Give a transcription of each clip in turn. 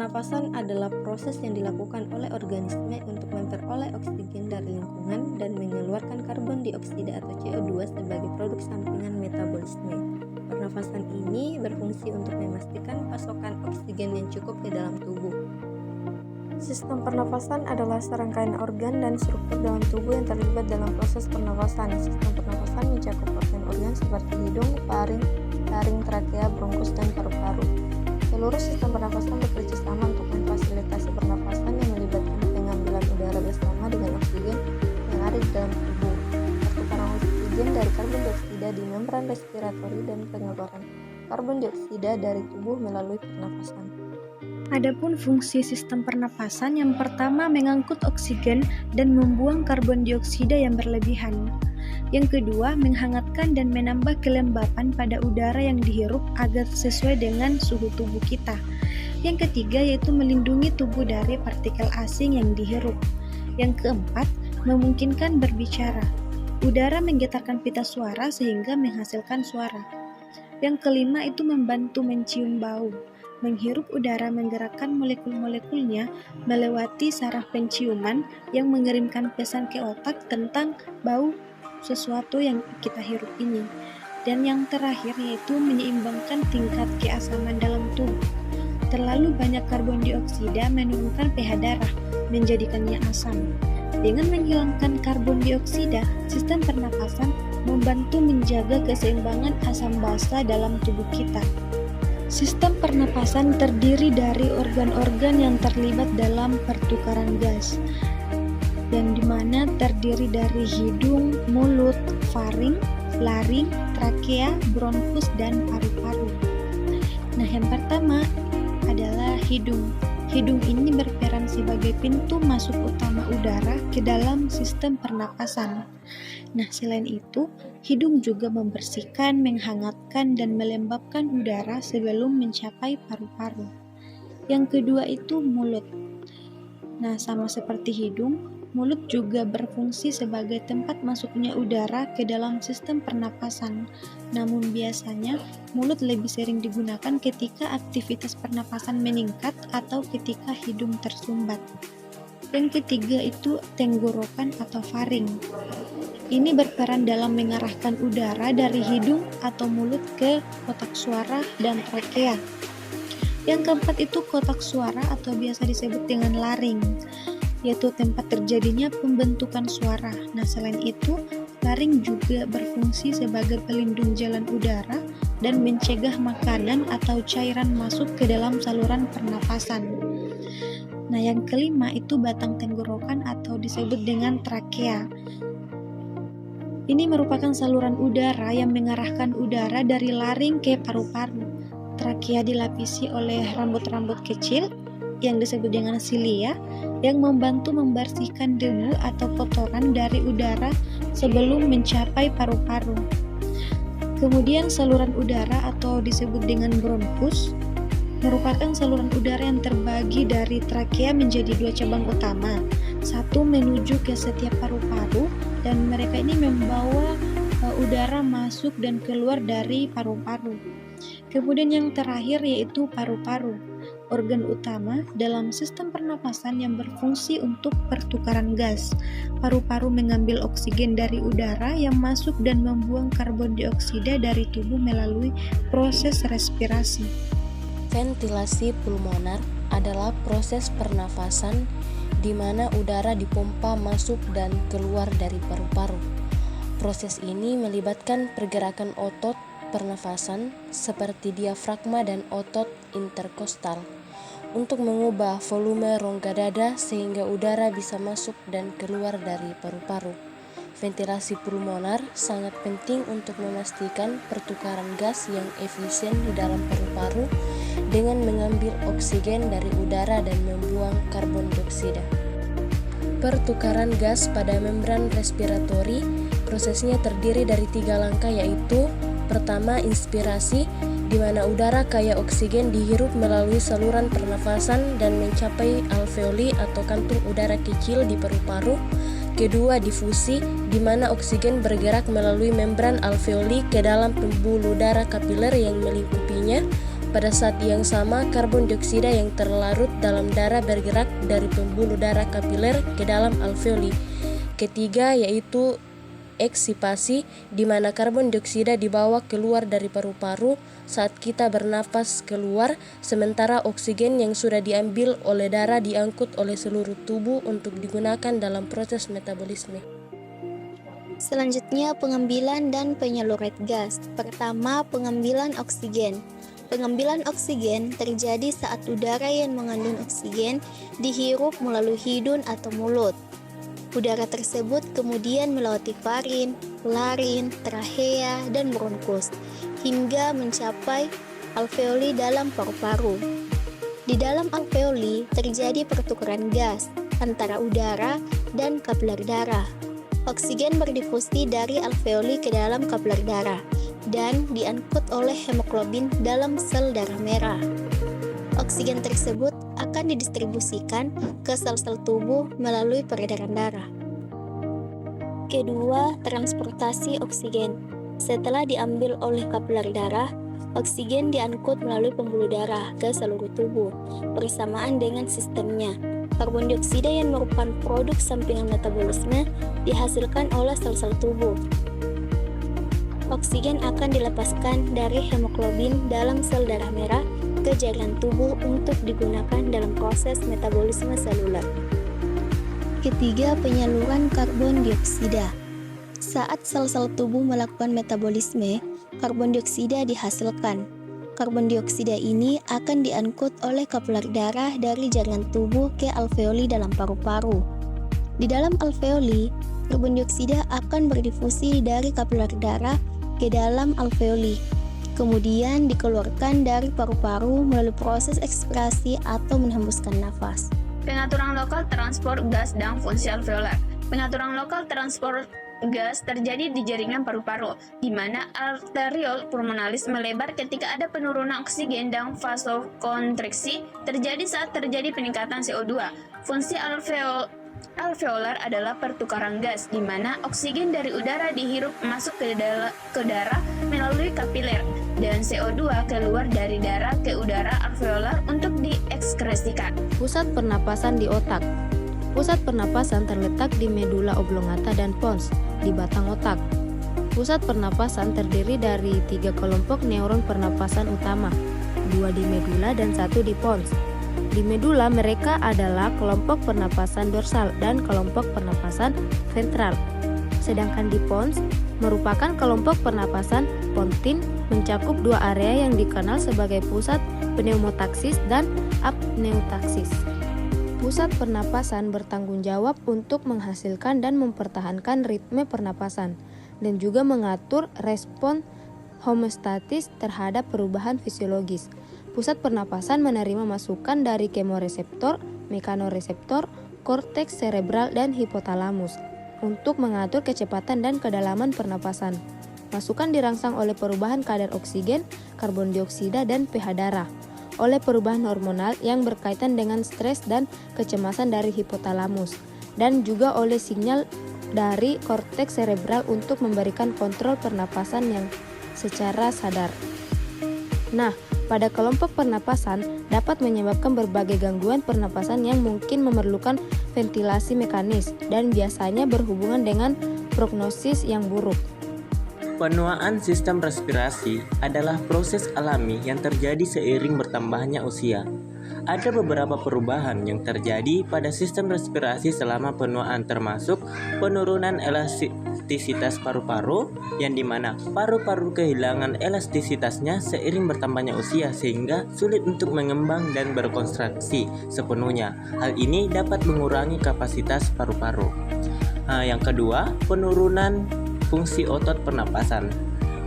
pernapasan adalah proses yang dilakukan oleh organisme untuk memperoleh oksigen dari lingkungan dan mengeluarkan karbon dioksida atau CO2 sebagai produk sampingan metabolisme. Pernapasan ini berfungsi untuk memastikan pasokan oksigen yang cukup ke dalam tubuh. Sistem pernapasan adalah serangkaian organ dan struktur dalam tubuh yang terlibat dalam proses pernapasan. Sistem pernapasan mencakup organ-organ seperti hidung, laring, trakea, bronkus, dan paru-paru. Seluruh sistem pernapasan bekerja sama untuk memfasilitasi pernapasan yang melibatkan pengambilan udara bersama dengan oksigen yang ada di dalam tubuh, pertukaran oksigen dari karbon dioksida di membran respiratori, dan pengeluaran karbon dioksida dari tubuh melalui pernapasan. Adapun fungsi sistem pernapasan yang pertama mengangkut oksigen dan membuang karbon dioksida yang berlebihan. Yang kedua, menghangatkan dan menambah kelembapan pada udara yang dihirup agar sesuai dengan suhu tubuh kita. Yang ketiga yaitu melindungi tubuh dari partikel asing yang dihirup. Yang keempat, memungkinkan berbicara. Udara menggetarkan pita suara sehingga menghasilkan suara. Yang kelima itu membantu mencium bau. Menghirup udara menggerakkan molekul-molekulnya melewati saraf penciuman yang mengirimkan pesan ke otak tentang bau sesuatu yang kita hirup ini. Dan yang terakhir yaitu menyeimbangkan tingkat keasaman dalam tubuh. Terlalu banyak karbon dioksida menurunkan pH darah, menjadikannya asam. Dengan menghilangkan karbon dioksida, sistem pernapasan membantu menjaga keseimbangan asam basa dalam tubuh kita. Sistem pernapasan terdiri dari organ-organ yang terlibat dalam pertukaran gas, yang dimana terdiri dari hidung, mulut, faring, laring, trakea, bronkus, dan paru-paru. Nah, yang pertama adalah hidung. Hidung ini berperan sebagai pintu masuk utama udara ke dalam sistem pernapasan. Nah, selain itu, hidung juga membersihkan, menghangatkan, dan melembabkan udara sebelum mencapai paru-paru. Yang kedua itu mulut. Nah, sama seperti hidung, mulut juga berfungsi sebagai tempat masuknya udara ke dalam sistem pernapasan. Namun biasanya, mulut lebih sering digunakan ketika aktivitas pernapasan meningkat atau ketika hidung tersumbat. Yang ketiga itu tenggorokan atau faring. Ini berperan dalam mengarahkan udara dari hidung atau mulut ke kotak suara dan trakea. Yang keempat itu kotak suara atau biasa disebut dengan laring, yaitu tempat terjadinya pembentukan suara. Nah, selain itu, laring juga berfungsi sebagai pelindung jalan udara dan mencegah makanan atau cairan masuk ke dalam saluran pernapasan. Nah, yang kelima itu batang tenggorokan atau disebut dengan trakea. Ini merupakan saluran udara yang mengarahkan udara dari laring ke paru-paru. Trakea dilapisi oleh rambut-rambut kecil yang disebut dengan silia yang membantu membersihkan debu atau kotoran dari udara sebelum mencapai paru-paru. Kemudian saluran udara atau disebut dengan bronkus merupakan saluran udara yang terbagi dari trakea menjadi dua cabang utama. Satu menuju ke setiap paru-paru dan mereka ini membawa udara masuk dan keluar dari paru-paru. Kemudian yang terakhir yaitu paru-paru, organ utama dalam sistem pernapasan yang berfungsi untuk pertukaran gas. Paru-paru mengambil oksigen dari udara yang masuk dan membuang karbon dioksida dari tubuh melalui proses respirasi. Ventilasi pulmoner adalah proses pernafasan di mana udara dipompa masuk dan keluar dari paru-paru. Proses ini melibatkan pergerakan otot pernafasan seperti diafragma dan otot interkostal untuk mengubah volume rongga dada sehingga udara bisa masuk dan keluar dari paru-paru. Ventilasi pulmoner sangat penting untuk memastikan pertukaran gas yang efisien di dalam paru-paru dengan mengambil oksigen dari udara dan membuang karbon dioksida. Pertukaran gas pada membran respiratori prosesnya terdiri dari 3 langkah yaitu pertama inspirasi, di mana udara kaya oksigen dihirup melalui saluran pernafasan dan mencapai alveoli atau kantung udara kecil di paru-paru. Kedua, difusi, di mana oksigen bergerak melalui membran alveoli ke dalam pembuluh darah kapiler yang melingkupinya Pada saat yang sama, karbon dioksida yang terlarut dalam darah bergerak dari pembuluh darah kapiler ke dalam alveoli. Ketiga yaitu eksipasi, di mana karbon dioksida dibawa keluar dari paru-paru saat kita bernapas keluar, sementara oksigen yang sudah diambil oleh darah diangkut oleh seluruh tubuh untuk digunakan dalam proses metabolisme. Selanjutnya, pengambilan dan penyaluran gas. Pertama, pengambilan oksigen. Pengambilan oksigen terjadi saat udara yang mengandung oksigen dihirup melalui hidung atau mulut. Udara tersebut kemudian melewati faring, laring, trachea, dan bronkus hingga mencapai alveoli dalam paru-paru. Di dalam alveoli terjadi pertukaran gas antara udara dan kapiler darah. Oksigen berdifusi dari alveoli ke dalam kapiler darah dan diangkut oleh hemoglobin dalam sel darah merah. Oksigen tersebut akan didistribusikan ke sel-sel tubuh melalui peredaran darah. Kedua, transportasi oksigen. Setelah diambil oleh kapiler darah, oksigen diangkut melalui pembuluh darah ke seluruh tubuh, bersamaan dengan sistemnya. Karbon dioksida yang merupakan produk sampingan metabolisme dihasilkan oleh sel-sel tubuh. Oksigen akan dilepaskan dari hemoglobin dalam sel darah merah ke jaringan tubuh untuk digunakan dalam proses metabolisme seluler. Ketiga, penyaluran karbon dioksida. Saat sel-sel tubuh melakukan metabolisme, karbon dioksida dihasilkan. Karbon dioksida ini akan diangkut oleh kapiler darah dari jaringan tubuh ke alveoli dalam paru-paru. Di dalam alveoli, karbon dioksida akan berdifusi dari kapiler darah ke dalam alveoli, kemudian dikeluarkan dari paru-paru melalui proses ekspirasi atau menghembuskan nafas. Pengaturan lokal transport gas dan fungsi alveolar. Pengaturan lokal transport gas terjadi di jaringan paru-paru, di mana arteriol pulmonalis melebar ketika ada penurunan oksigen dan vasokonstriksi terjadi saat terjadi peningkatan CO2. Fungsi alveolar adalah pertukaran gas, di mana oksigen dari udara dihirup masuk ke darah melalui kapiler, dan CO2 keluar dari darah ke udara alveolar untuk diekskresikan. Pusat pernapasan di otak. Pusat pernapasan terletak di medula oblongata dan pons, di batang otak. Pusat pernapasan terdiri dari 3 kelompok neuron pernapasan utama, 2 di medula dan 1 di pons. Di medula mereka adalah kelompok pernapasan dorsal dan kelompok pernapasan ventral. Sedangkan di pons merupakan kelompok pernapasan pontin, mencakup 2 area yang dikenal sebagai pusat pneumotaksis dan apneutaksis. Pusat pernapasan bertanggung jawab untuk menghasilkan dan mempertahankan ritme pernapasan dan juga mengatur respon homeostatis terhadap perubahan fisiologis. Pusat pernapasan menerima masukan dari kemoreseptor, mekanoreseptor, korteks cerebral, dan hipotalamus untuk mengatur kecepatan dan kedalaman pernapasan. Masukan dirangsang oleh perubahan kadar oksigen, karbon dioksida, dan pH darah, oleh perubahan hormonal yang berkaitan dengan stres dan kecemasan dari hipotalamus, dan juga oleh sinyal dari korteks cerebral untuk memberikan kontrol pernapasan yang secara sadar. Nah, pada kelompok pernapasan dapat menyebabkan berbagai gangguan pernapasan yang mungkin memerlukan ventilasi mekanis dan biasanya berhubungan dengan prognosis yang buruk. Penuaan sistem respirasi adalah proses alami yang terjadi seiring bertambahnya usia. Ada beberapa perubahan yang terjadi pada sistem respirasi selama penuaan, termasuk penurunan elastisitas paru-paru, yang dimana paru-paru kehilangan elastisitasnya seiring bertambahnya usia sehingga sulit untuk mengembang dan berkontraksi sepenuhnya. Hal ini dapat mengurangi kapasitas paru-paru. Yang kedua, penurunan fungsi otot pernapasan.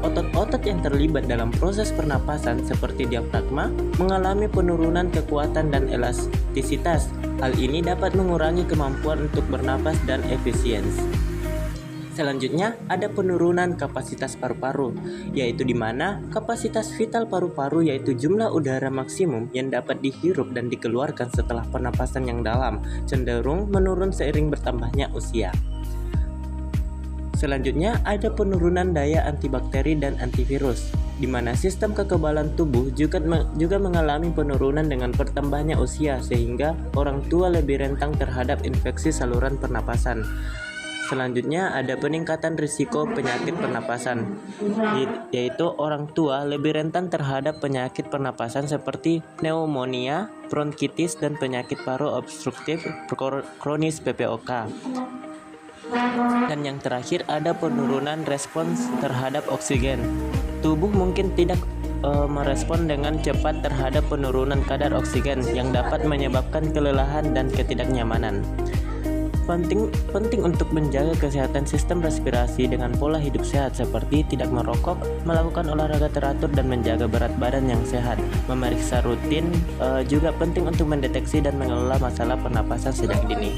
Otot-otot yang terlibat dalam proses pernapasan seperti diafragma mengalami penurunan kekuatan dan elastisitas. Hal ini dapat mengurangi kemampuan untuk bernapas dan efisiensi. Selanjutnya, ada penurunan kapasitas paru-paru, yaitu di mana kapasitas vital paru-paru yaitu jumlah udara maksimum yang dapat dihirup dan dikeluarkan setelah pernapasan yang dalam cenderung menurun seiring bertambahnya usia. Selanjutnya ada penurunan daya antibakteri dan antivirus, di mana sistem kekebalan tubuh juga mengalami penurunan dengan bertambahnya usia, sehingga orang tua lebih rentan terhadap infeksi saluran pernapasan. Selanjutnya ada peningkatan risiko penyakit pernapasan, yaitu orang tua lebih rentan terhadap penyakit pernapasan seperti pneumonia, bronkitis, dan penyakit paru obstruktif kronis (PPOK). Dan yang terakhir ada penurunan respons terhadap oksigen. Tubuh mungkin tidak merespon dengan cepat terhadap penurunan kadar oksigen yang dapat menyebabkan kelelahan dan ketidaknyamanan. Penting untuk menjaga kesehatan sistem respirasi dengan pola hidup sehat seperti tidak merokok, melakukan olahraga teratur, dan menjaga berat badan yang sehat. Memeriksa rutin juga penting untuk mendeteksi dan mengelola masalah pernapasan sejak dini.